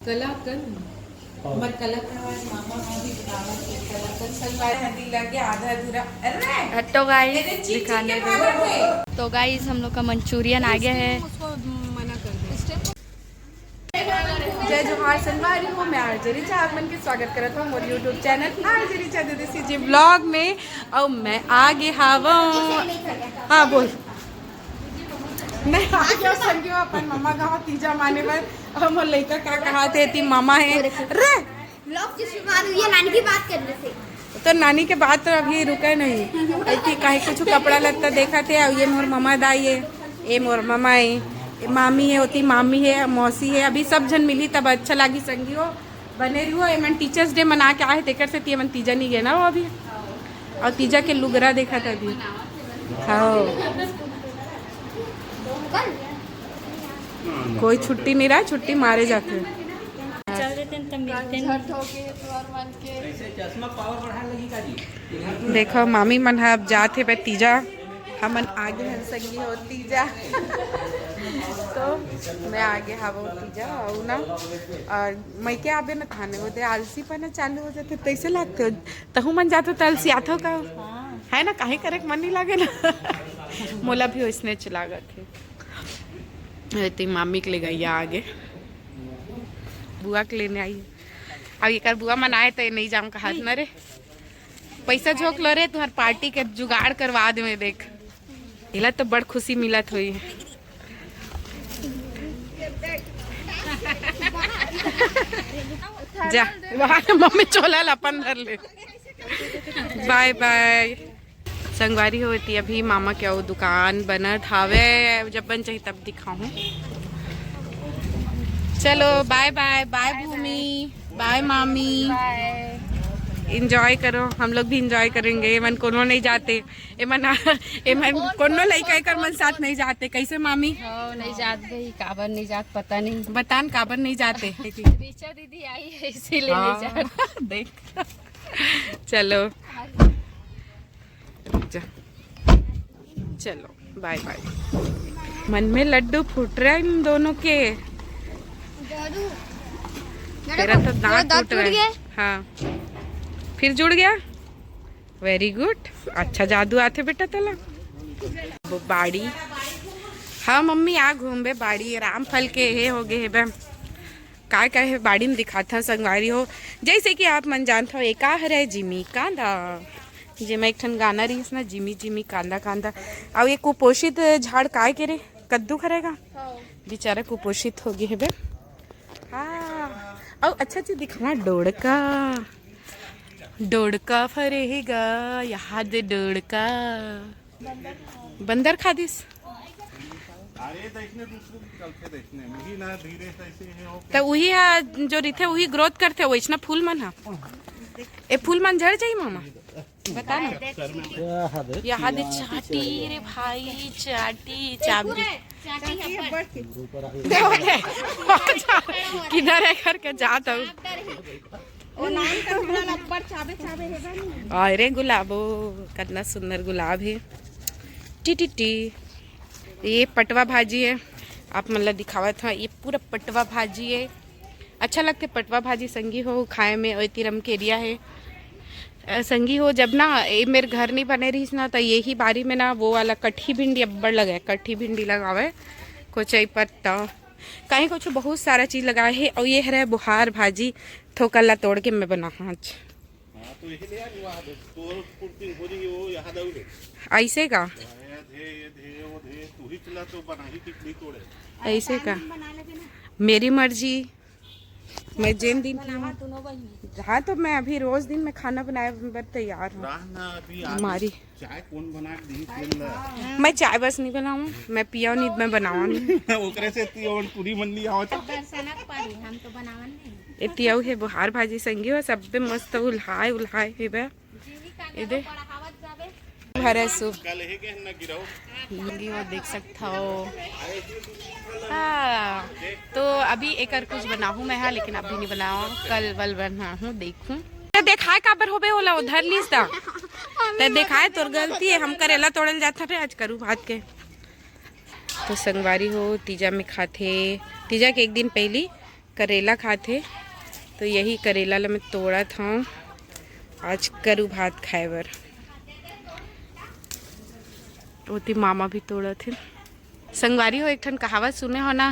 कलाकंद मग कलाकंद मामा भी बनावत है कलाकंद सलवार हल्दी लगे आधा अधूरा अरे तो गाइस दिखाने दो। तो गाइस हम लोग का मंचूरियन आ गया है। उसको मना कर दे। जय जोहार संगवारी हूँ मैं आरजे रिचा आप मन के स्वागत करता हूँ मोर यूट्यूब चैनल आरजे रिचा दीदी जी ब्लॉग में। और मैं आगे हवा हाँ बोल मैं आगे संगियो अपन मम्मा गाँव तीजा माने पर हम लड़का का कहा थे ती मामा है रे ब्लॉग की शुरुआत हुई है नानी की बात करने से। तो नानी के बाद तो अभी रुके नहीं ऐसी कहीं कुछ कपड़ा लगता देखा थे। ये मोर मामा दाई है ये मोर मामा है ये मामी है होती मामी है मौसी है अभी सब जन मिली तब अच्छा लगी संगी हो बने रही हो। ये मन टीचर्स डे मना के आए तेकर से मन तीजा नहीं गए ना वो अभी और तीजा के लुगरा देखा था अभी। हाँ कोई छुट्टी नहीं रहा छुट्टी मारे जाते हैं। देखो मामी मन अब जाते पे तीजा हमन आगे हन संगी हो तीजा तो मैं आगे हवा तीजा और ना और मैं क्या आबे न खाने होते आलसी पना चालू हो जाते तैसे लगते हो तहु मन जाते तो आलसी आते हो का है ना काहे करे मन नहीं लागे ना मोला भी वैसने चला गए थे मामी के ले गई आगे बुआ के लेने आई अब एक बुआ मनाए तो नहीं जाऊँ कहा न रे पैसा झोंक लो रे तुम्हारे पार्टी के जुगाड़ करवा दे मैं देख इला तो बड़ खुशी मिलत हुई जा वहाँ मम्मी चोला अपन धर ले बाय बाय संगवारी होती अभी मामा क्या वो दुकान बनत हावे जब बन चाहिए तब दिखाऊं। चलो बाय बाय बाय भूमि बाय मामी इंजॉय करो हम लोग भी इंजॉय करेंगे। ये मन कोनो नहीं जाते ये मन कोनो लड़का कर मन साथ नहीं जाते कैसे मामी नहीं जात भाई काबर नहीं जात पता नहीं बतान काबर नहीं जाते ऋचा दीदी आई है इसीलिए नहीं जात देख चलो चलो बाय बाय। मन में लड्डू फूट रहा है इन दोनों के तेरा तो दांत टूट रहा है हाँ फिर जुड़ गया वेरी गुड अच्छा जादू आते बेटा तला बाड़ी हाँ मम्मी आ घूम बे बाड़ी रामफल के हे हो गए बे का है बाड़ी में दिखाता संगवारी हो जैसे कि आप मन जानते हो एक है जिमी कांदा जेमा एक ठन गाना रही ना जिमी जिमी कांदा कांदा और ये कुपोषित झाड़ काय के रे कद्दू करेगा बेचारा कुपोषित हो गए बे हाँ और अच्छा चीज दिखाना डोड़का फरेगा याद डोड़का बंदर खादिस तो वही जो रिथे वही ग्रोथ करते वैसना फूल मन हा ए फूल मन झड़ जाई मामा बता ना यहाँ दे चाटी रे भाई चाटी चाबी किधर करके जाता हूँ अरे गुलाबो कितना सुंदर गुलाब है टी टी टी ये पटवा भाजी है आप मतलब दिखावा था ये पूरा पटवा भाजी है अच्छा लगते पटवा भाजी संगी हो खाए में और तिरम के एरिया है संगी हो जब ना ये मेरे घर नहीं बने रही ना तो यही बारी में ना वो वाला कट्ठी भिंडी अब्बड़ लगा है कट्ठी भिंडी लगावे कोचई पत्ता कहीं कुछ बहुत सारा चीज़ लगाए है और ये है बुहार भाजी थोकल्ला तोड़ के मैं बना आज ऐसे का ऐसे का मेरी मर्जी मैं जिन दिन हाँ तो मैं अभी रोज दिन में खाना बनाए बर तैयार हूँ हमारी चाय कौन बना दी मैं चाय बस नहीं बनाऊँ मैं पिया नहीं मैं बनावा नहीं ओकरे से पूरी मंडली आवत हम तो बनावन नहीं इतियाऊ है बुहार भाजी संगी हो सब पे मस्त उल्हाए उल्हाए है बे इधर भरे सूप वो देख सकता हो हाँ तो अभी एक और कुछ बनाऊँ मैं हाँ लेकिन अभी नहीं बनाऊँ कल वल बना हूँ देखूँ देखाए काबर हो बे ओला उधर लीस दा ते देखाए तोर गलती है हम करेला तोड़ल जाता थे आज करूँ भात के तो संगवारी हो तीजा में खाते तीजा के एक दिन पहली करेला खाते, तो यही करेला ला मैं तोड़ा था आज करू भात खाए बर। ओती मामा भी तोड़ा थे। संगवारी हो, एक ठन कहावत सुने हो ना,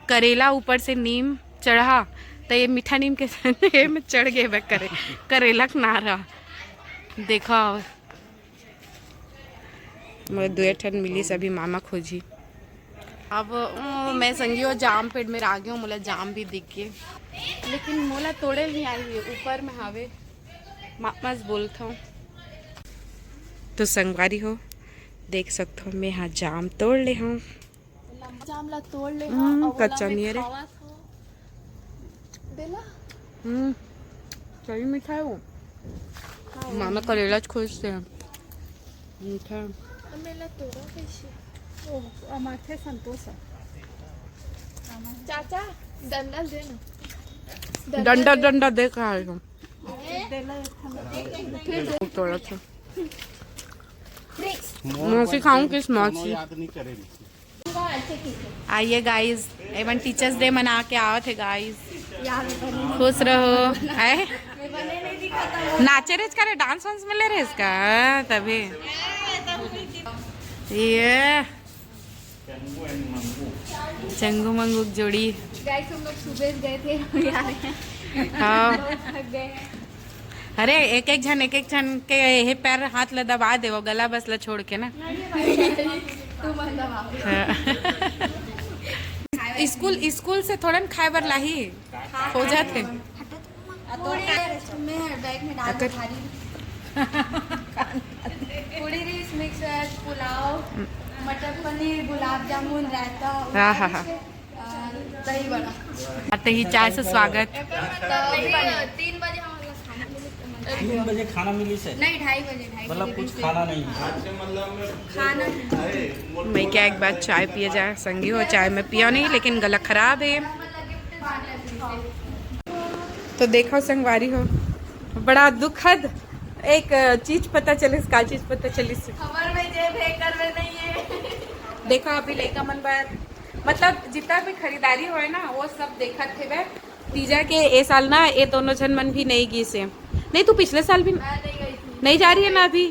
करेला ऊपर से नीम चढ़ा तो ये मीठा नीम के ये में चढ़ गए बे करेला नारा। देखो मैं 2 ठन मिली सभी मामा खोजी। अब मैं संगियो जाम पेड़ में आ गई हूँ, मोला जाम भी दिख गए, लेकिन मोला तोड़े नहीं आई हुई, ऊपर में हावे मामा बोलता हूँ। तो संगवारी हो देख सकते हो, मैं यहाँ जाम तोड़ ले हूँ, जाम ला तोड़ ले कच्चा नहीं है रे। सही मीठा है वो, मामा करेला खोजते हैं मीठा। माथे संतोष चाचा डंडा देना, डंडा डंडा देख रहा है थोड़ा सा मौसी खाऊं किस मौसी। याद नहीं करेंगे। आइए गाइस, एवन टीचर्स डे मना के आओ थे गाइस, खुश रहो। है नाचे रे इसका, डांस वांस में ले रहे इसका तभी ये चंगू मंगू की जोड़ी। गाइस हम लोग सुबह गए थे यार। हाँ थक गए हैं। अरे एक एक जन के ये पैर हाथ ला दबा दे, वो गला बस ला छोड़ के ना। स्कूल से थोड़ा खाए बर लाही हो जाते बैग में डाल पूरी रिस मिक्स वेज पुलाव मटर पनीर गुलाब जामुन रायता हाँ हाँ हाँ दही बड़ा। आते ही चाय से स्वागत। 3 बजे 3 बजे खाना मिली से नहीं 2:30 बजे मतलब कुछ खाना नहीं खाना मैं क्या एक बार चाय पिए जाए, संगी हो चाय में पिया नहीं लेकिन गला खराब है। तो देखो संगवारी हो, बड़ा दुखद एक चीज पता चली, का चीज पता चली खबर में जेब है कर में नहीं है। देखो अभी लेका मन बार मतलब जितना भी खरीदारी हो ना वो सब देखत थे वे तीजा के ए साल ना ये दोनों जन मन भी नहीं गई से। नहीं तू पिछले साल भी मैं नहीं गई थी। नहीं जा रही है ना अभी?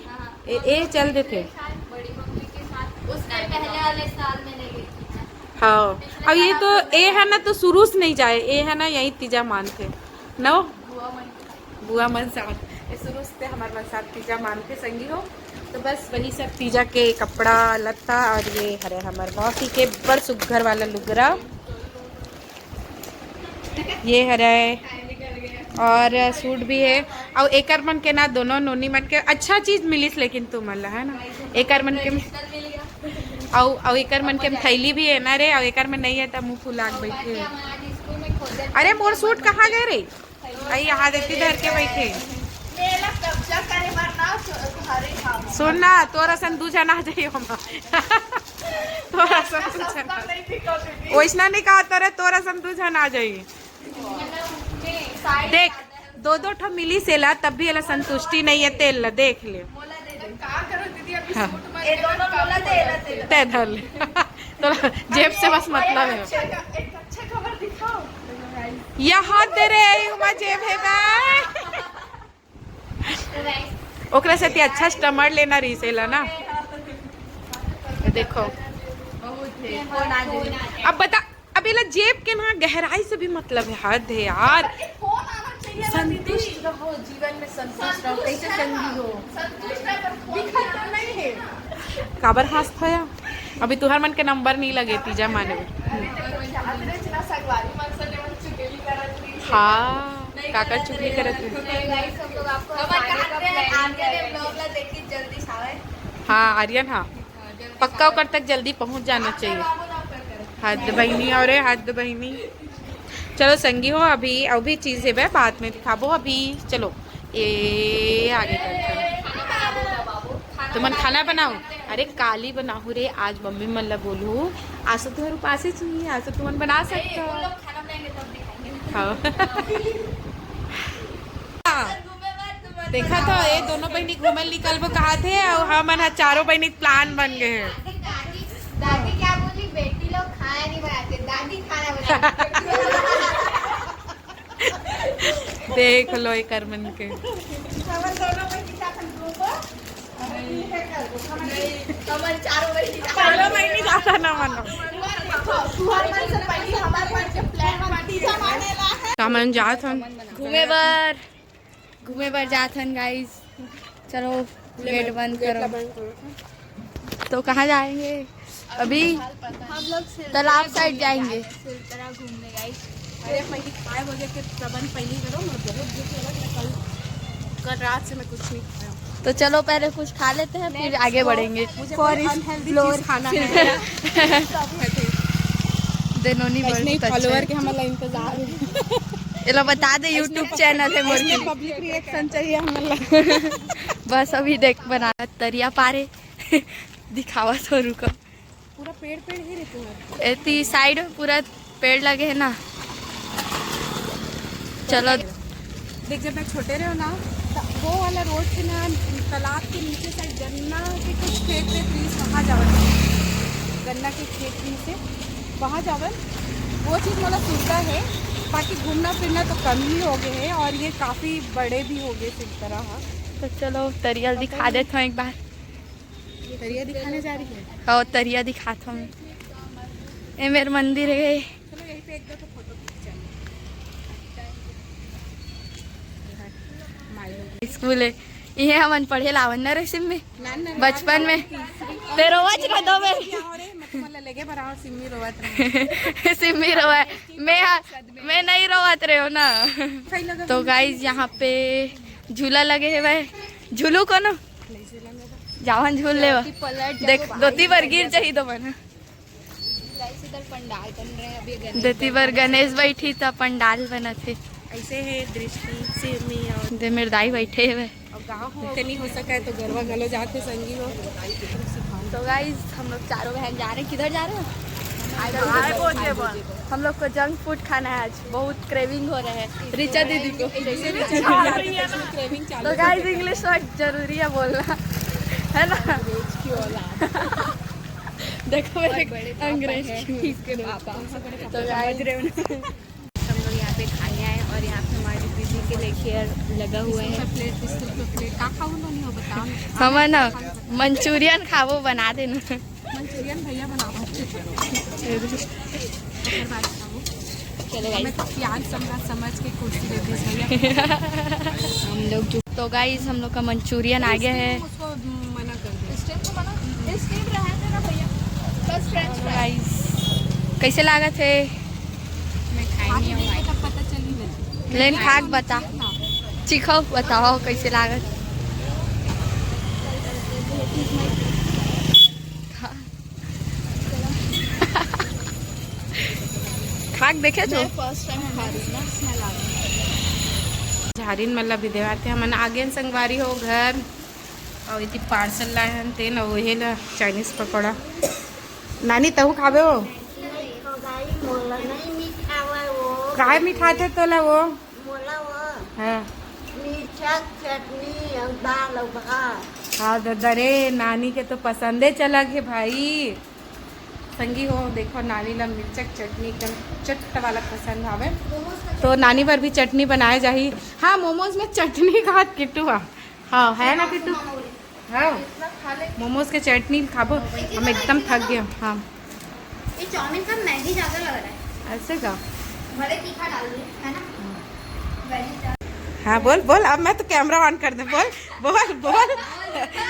ए चल दे थे। बड़ी मम्मी के साथ उसके पहले वाले साल में नहीं गई थी। हाँ अब ये तो ए है ना, तो शुरू से नहीं जाए, ए है ना यही तीजा मानते नो बुआ मन साथ शुरू से हमारे मन साथ तीजा मानते संगी हो। तो बस वही सब तीजा के कपड़ा लत्ता और ये हरे हमारे मौसी के बड़ सुघर वाला लुगरा ये हरे और सूट भी है। और एकर मन के ना दोनों नोनी मन के अच्छा चीज मिलीस, लेकिन तू मन है ना एकर मन के और एकर मन के थैली भी है ना रे, और एकर में नहीं है तो मुँह फुला के बैठे। अरे मोर सूट कहाँ गए रे? आई यहाँ देती धर के बैठे। सुन ना तोरा सन दू जना जाइयो तोरा सन दू जना वैसना नहीं कहा तोरे, तोरा सन दू जना आ जाइए। देख 2-2 ठो मिली सेला तब भी एला संतुष्टि नहीं है, तेल ला देख ले ते धर ले तो जेब से बस मतलब है। यहाँ दे रे जेब है बे ओकरा से ती अच्छा स्टमर लेना रीसेला ना। देखो अब बता, अब ये जेब के ना गहराई से भी मतलब है, हद है यार। संतुष्ट रहो, जीवन में संतुष्ट रहो, कैसे संगी हो, दिक्कत तो नहीं है। काबर हाथ था अभी तुहर मन के नंबर नहीं लगे तीजा माने में। हाँ काकर चुगली करत हाँ आर्यन हाँ पक्का उकर तक जल्दी पहुंच जाना चाहिए। हद बहनी और हद बहनी। चलो संगी हो अभी चीज़ है वह बाद में दिखाबो अभी। चलो ये आगे तो मन खाना बनाओ। अरे काली बनाऊ रे, आज मम्मी मन ला बोलू आज तो तुम्हारे पास ही चाहिए, आज तो तुम बना सकते हो। देखा था ये दोनों बहनी घूमल निकल वो कहा थे और हम चारों बहनी प्लान बन गए हैं। दादी क्या बोली, बेटी लोग खाना नहीं बनाते, दादी खाना बनाती। देख लो एक करमन के जाता ना मानो कामन जात हम घूमे बर जात हन गाइस। चलो गेट बंद करो। तो कहाँ जाएंगे अभी? हम लोग तालाब साइड जाएंगे घूमने गाइस। अरे पहले खाए बोले के प्रबंध पहले करो। मैं बहुत भूख लगा, कल रात से मैं कुछ नहीं खाया। तो चलो पहले कुछ खा लेते हैं फिर आगे बढ़ेंगे। चीज खाना है देनोनी फॉलोअर के हमारा इंतजार है। चलो बता दे यूट्यूब चैनल है मोर की। पब्लिक रिएक्शन चाहिए हमारा। बस अभी देख बना तरिया पारे दिखावा तो रुको। पूरा पेड़ पेड़ ही रहते हैं। एती साइड में पूरा पेड़ लगे है ना। चलो देख जब मैं छोटे रहे हो ना वो वाला रोड से ना तालाब के नीचे साइड गन्ना के कुछ खेत थे प्लीज वहाँ जावन गन्ना के खेत नीचे वहाँ जावन वो चीज़ मतलब सुविधा है। बाकी घूमना फिरना तो कम ही हो गए हैं और ये काफ़ी बड़े भी हो गए इस तरह। तो चलो तरिया दिखा देता हूँ एक बार। तरिया दिखाने जा रही है। हाँ तरिया दिखाता हूँ। ये मेरे मंदिर है। चलो यहीं पे एक दो तो फोटो स्कूल है ये हमन पढ़े लावन न रेसिम में बचपन में ते रोवत रह दो सिम्मी रोवा मैं नहीं रोवत रहे हो ना। तो गाइस यहाँ पे झूला लगे है भाई झूलू को ना जावन झूल ले देख दोती बार गिर चाहिए तो मैंने पंडाल बन रहे हैं अभी। दोती बार गणेश बैठी था पंडाल बना थे। ऐसे है दृष्टि सिमी और दे मेरे दाई बैठे हुए अब गाँव हो नहीं हो सका है तो गरबा गलो जाते संगी हो। तो गाइस हम लोग चारों बहन जा रहे हैं। किधर जा रहे हैं? हम लोग को जंक फूड खाना है आज। बहुत क्रेविंग हो रहा है रिचा दीदी को। तो गाइस इंग्लिश वर्ड जरूरी है बोलना है ना। देखो मेरे अंग्रेज इसके पापा तो गाइस हम लोग यहाँ पे खाने आए और यहाँ पे हमारी दीदी के लिए चेयर लगा हुआ है। प्लेट का खाऊं नहीं हो बताओ। हम ना मंचूरियन खावो बना देना। मंचूरियन भैया बनाओ। चलो हमें तो प्याज समझ के कुर्सी देते भैया। हम लोग तो गाइस हम लोग का मंचूरियन आ गया है। उसको मना कर दो। गाइस कैसे लागत है? मैं खाई नहीं हूँ तब पता चली नहीं। लेन खाक बता चिखो बताओ कैसे लागत। खाक देखे जो फर्स्ट टाइम खा रही हूँ ना। झारिन मतलब विद्यार्थी हमन आगे संगवारी हो घर और इति पार्सल लाए हन तेन वही ला चाइनीज पकौड़ा। नानी तहु खाबे हो काय मीठा थे तोला वो हाँ चटनी और दाल और भात। हाँ दरे नानी के तो पसंदे चला के भाई संगी हो। देखो नानी ला मिर्चक चटनी एकदम चट वाला पसंद आवे तो नानी पर भी चटनी बनाए जाही। हाँ मोमोज में चटनी खा किट्टू हाँ है ना किट्टू। हाँ मोमोज के चटनी खाबो हम एकदम थक गए। हाँ ये चाउमीन का मैगी ज्यादा लग रहा है। ऐसे का भले तीखा डाल दे है ना। हाँ बोल बोल अब मैं तो कैमरा ऑन कर दे बोल बोल बोल।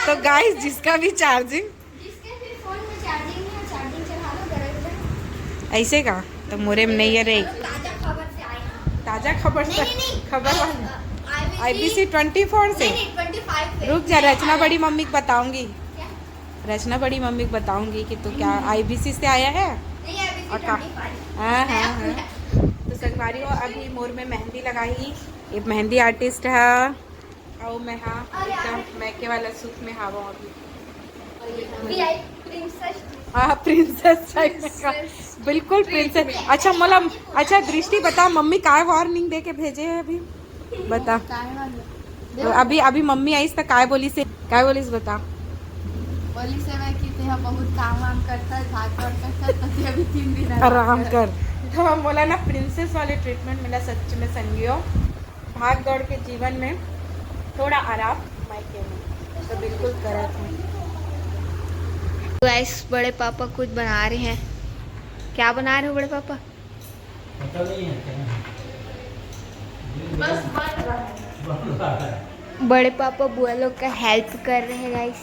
तो गाइस जिसका भी चार्जिंग जिसके भी फोन में चार्जिंग है चार्जिंग चला लो डायरेक्ट। ऐसे का तो मोरे में नहीं है रे। ताजा खबर से आई हूं। ताजा खबर से नहीं, खबर वाली IBC 24 से। नहीं 25 पे। रुक जा रचना बड़ी मम्मी को बताऊंगी। रचना बड़ी मम्मी को बताऊंगी कि तू क्या IBC से आया है। नहीं IBC और का 25। हाँ हाँ हाँ तो संगवारी हो अभी मोर में मेहंदी लगाई। ये मेहंदी आर्टिस्ट है और मैं हाँ एकदम मैके वाला सूट में हावा अभी। प्रिंसेस हाँ प्रिंसेस टाइप का बिल्कुल प्रिंसेस। अच्छा मतलब अच्छा दृष्टि बता मम्मी काय वार्निंग दे के भेजे है अभी बता। तो अभी मम्मी आई तो काय बोली से बता। बोली से मैं की ते बहुत काम वाम करता भाग दौड़ करता तो अभी 3 दिन आराम कर। तो हम बोला ना प्रिंसेस वाले ट्रीटमेंट मिला सच में संगियो भाग दौड़ के जीवन में थोड़ा आराम मायके में तो बिल्कुल करत है। गाइस बड़े पापा कुछ बना रहे हैं। क्या बना रहे हो बड़े पापा? पता नहीं है क्या बड़े पापा बुआ लोग का हेल्प कर रहे हैं गाइस।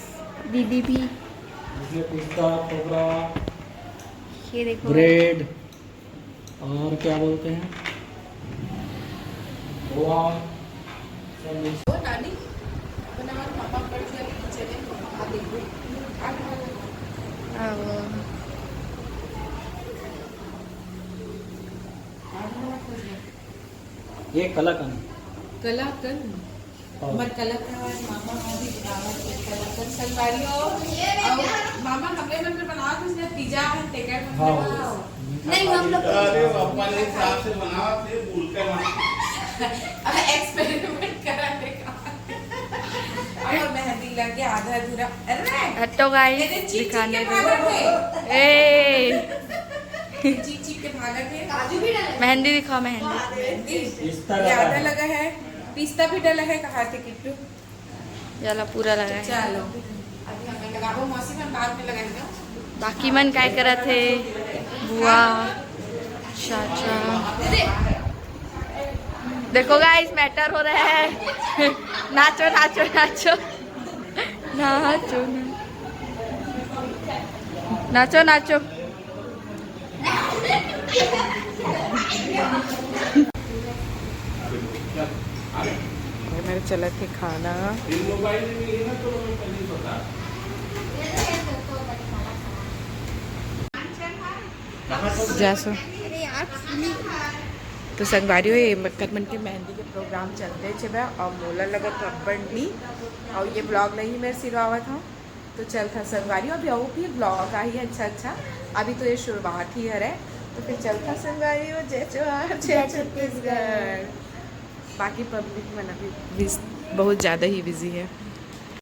दीदी भी। इसमें पिस्ता, कोबरा, ये देखो ब्रेड और क्या बोलते हैं खोआ सब मिक्स। ये कलाकंद और हाँ नहीं हम लोग अरे अपने हिसाब से बनाओ थे भूल के एक्सपेरिमेंट कराने का और मेहंदी लगे आधा अधूरा। अरे तो गाइस दिखाने दो। ए चीख चीख के भागा थे। मेहंदी दिखाओ मेहंदी। पिस्ता ये लगा आधा है। लगा है, पिस्ता भी डला है। कहा थे किट्टू? चलो पूरा लगा है। चलो अभी हमें लगाओ मौसी में बाद में लगाएंगे। बाकी मन काय करा थे बुआ चाचा। देखो गाइस मैटर हो रहा है। नाचो नाचो नाचो नाचो नाचो नाचो। मेरे चला थे खाना। जैसो तो संगवारी हो ये कदमन के मेहंदी के प्रोग्राम चलते छे और मोला लगा तो बंडी और ये ब्लॉग नहीं मेरे सिरवा था तो चल था संगवारी। अभी और भी ब्लॉग आई है अच्छा। अभी तो ये शुरुआत ही है तो फिर चल था संगवारी हो जय जोहार जय छत्तीसगढ़। बाकी पब्लिक में अभी बहुत ज़्यादा ही बिजी है।